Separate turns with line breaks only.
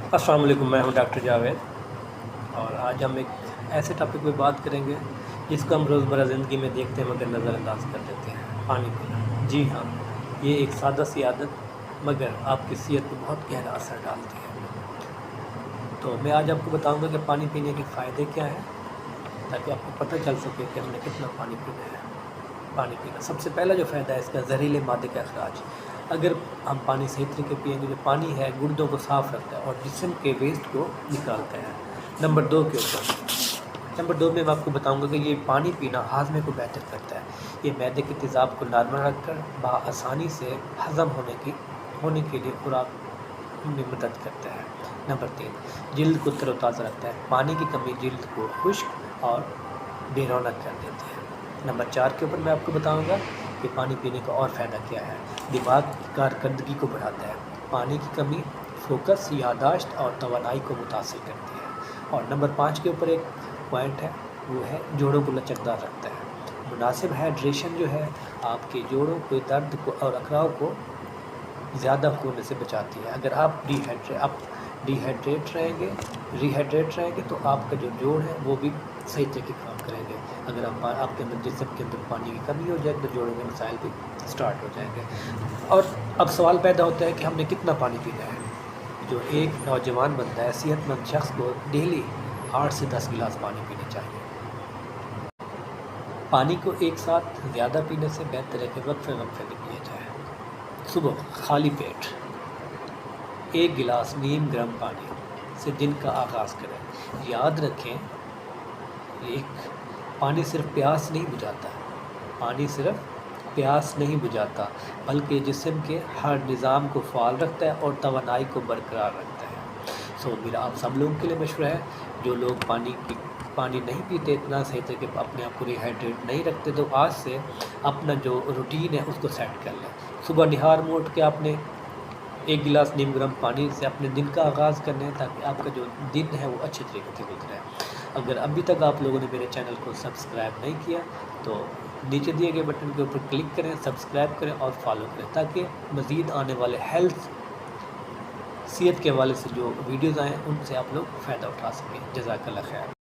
السلام علیکم، میں ہوں ڈاکٹر جاوید، اور آج ہم ایک ایسے ٹاپک پہ بات کریں گے جس کو ہم روزمرہ زندگی میں دیکھتے ہیں مگر نظر انداز کر دیتے ہیں: پانی پینا۔ جی ہاں، یہ ایک سادہ سی عادت مگر آپ کی صحت پہ بہت گہرا اثر ڈالتی ہے۔ تو میں آج آپ کو بتاؤں گا کہ پانی پینے کے فائدے کیا ہیں، تاکہ آپ کو پتہ چل سکے کہ ہم نے کتنا پانی پینا ہے۔ پانی پینا، سب سے پہلا جو فائدہ ہے اس کا زہریلے مادے کا اخراج۔ اگر ہم پانی صحیح طریقے پئیں گے، جو پانی ہے گردوں کو صاف رکھتا ہے اور جسم کے ویسٹ کو نکالتا ہے۔ نمبر 2 کے اوپر، نمبر 2 میں آپ کو بتاؤں گا کہ یہ پانی پینا ہاضمے کو بہتر کرتا ہے۔ یہ معدے کے تیزاب کو نارمل رکھ کر بآسانی سے ہضم ہونے کے لیے خوراک میں مدد کرتا ہے۔ نمبر 3، جلد کو تر و تازہ رکھتا ہے۔ پانی کی کمی جلد کو خشک اور بے رونق کر دیتی ہے۔ نمبر 4 کے اوپر میں آپ کو بتاؤں گا کہ پانی پینے کا اور فائدہ کیا ہے۔ دماغ کی کارکردگی کو بڑھاتا ہے۔ پانی کی کمی فوکس، یادداشت اور توانائی کو متاثر کرتی ہے۔ اور نمبر 5 کے اوپر ایک پوائنٹ ہے، وہ ہے جوڑوں کو لچکدار رکھتا ہے۔ مناسب ہائیڈریشن جو ہے آپ کے جوڑوں کے درد کو اور اکراؤ کو زیادہ ہونے سے بچاتی ہے۔ اگر آپ ری ہائیڈریٹ رہیں گے تو آپ کا جو جوڑ ہے وہ بھی صحیح طریقے کام کریں گے۔ اگر آپ کے اندر جسم کے اندر پانی کی کمی ہو جائے تو جوڑوں کے مسائل بھی سٹارٹ ہو جائیں گے۔ اور اب سوال پیدا ہوتا ہے کہ ہم نے کتنا پانی پینا ہے۔ جو ایک نوجوان بندہ ہے، صحت مند شخص کو ڈیلی 8 سے 10 گلاس پانی پینے چاہیے۔ پانی کو ایک ساتھ زیادہ پینے سے بہتر ہے کہ وقفے میں پیا جائے۔ صبح خالی پیٹ 1 گلاس نیم گرم پانی سے دن کا آغاز کریں۔ یاد رکھیں، پانی صرف پیاس نہیں بجھاتا بلکہ جسم کے ہر نظام کو فعال رکھتا ہے اور توانائی کو برقرار رکھتا ہے۔ میرا آپ سب لوگوں کے لیے مشورہ ہے، جو لوگ پانی نہیں پیتے، اتنا صحیح طریقے اپنے آپ کو ری ہائیڈریٹ نہیں رکھتے، تو آج سے اپنا جو روٹین ہے اس کو سیٹ کر لیں۔ صبح نہار منہ اٹھ کے آپ نے 1 گلاس نیم گرم پانی سے اپنے دن کا آغاز کرنا ہے، تاکہ آپ کا جو دن ہے وہ اچھے طریقے سے گزرے۔ اگر ابھی تک آپ لوگوں نے میرے چینل کو سبسکرائب نہیں کیا تو نیچے دیے گئے بٹن کے اوپر کلک کریں، سبسکرائب کریں اور فالو کریں، تاکہ مزید آنے والے صحت کے حوالے سے جو ویڈیوز آئیں ان سے آپ لوگ فائدہ اٹھا سکیں۔ جزاک اللہ خیر۔